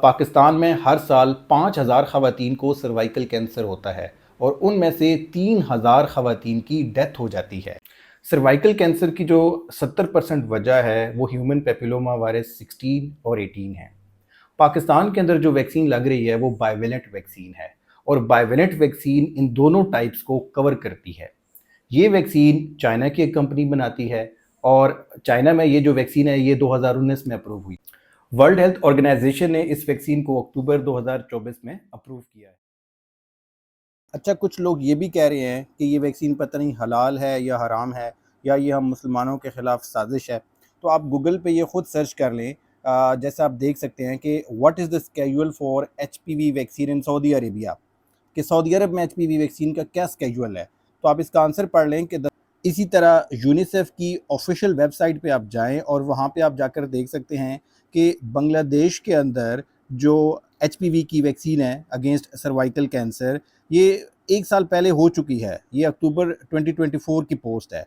پاکستان میں ہر سال 5,000 خواتین کو سروائیکل کینسر ہوتا ہے اور ان میں سے 3,000 خواتین کی ڈیتھ ہو جاتی ہے۔ سروائیکل کینسر کی جو 70% وجہ ہے وہ ہیومن پیپیلوما وائرس 16 اور 18 ہے۔ پاکستان کے اندر جو ویکسین لگ رہی ہے وہ بائی ویلنٹ ویکسین ہے اور بائی ویلنٹ ویکسین ان دونوں ٹائپس کو کور کرتی ہے۔ یہ ویکسین چائنا کی ایک کمپنی بناتی ہے اور چائنا میں یہ جو ویکسین ہے یہ 2019 میں اپروو ہوئی۔ ورلڈ ہیلتھ آرگنائزیشن نے اس ویکسین کو اکتوبر 2024 میں اپروو کیا ہے۔ اچھا، کچھ لوگ یہ بھی کہہ رہے ہیں کہ یہ ویکسین پتہ نہیں حلال ہے یا حرام ہے یا یہ ہم مسلمانوں کے خلاف سازش ہے۔ تو آپ گوگل پہ یہ خود سرچ کر لیں، جیسے آپ دیکھ سکتے ہیں کہ what is the schedule for H P V vaccine in Saudi Arabia, کہ سعودی عرب میں ایچ پی وی ویکسین کا کیا اسکیجول ہے۔ تو آپ اس کا آنسر پڑھ لیں کہ اسی طرح یونیسیف کی آفیشیل ویب سائٹ پہ آپ جائیں اور وہاں پہ آپ جا کر دیکھ سکتے ہیں کہ بنگلہ دیش کے اندر جو ایچ پی وی کی ویکسین ہے اگینسٹ سروائیکل کینسر، یہ 1 سال پہلے ہو چکی ہے۔ یہ اکتوبر 2024 کی پوسٹ ہے۔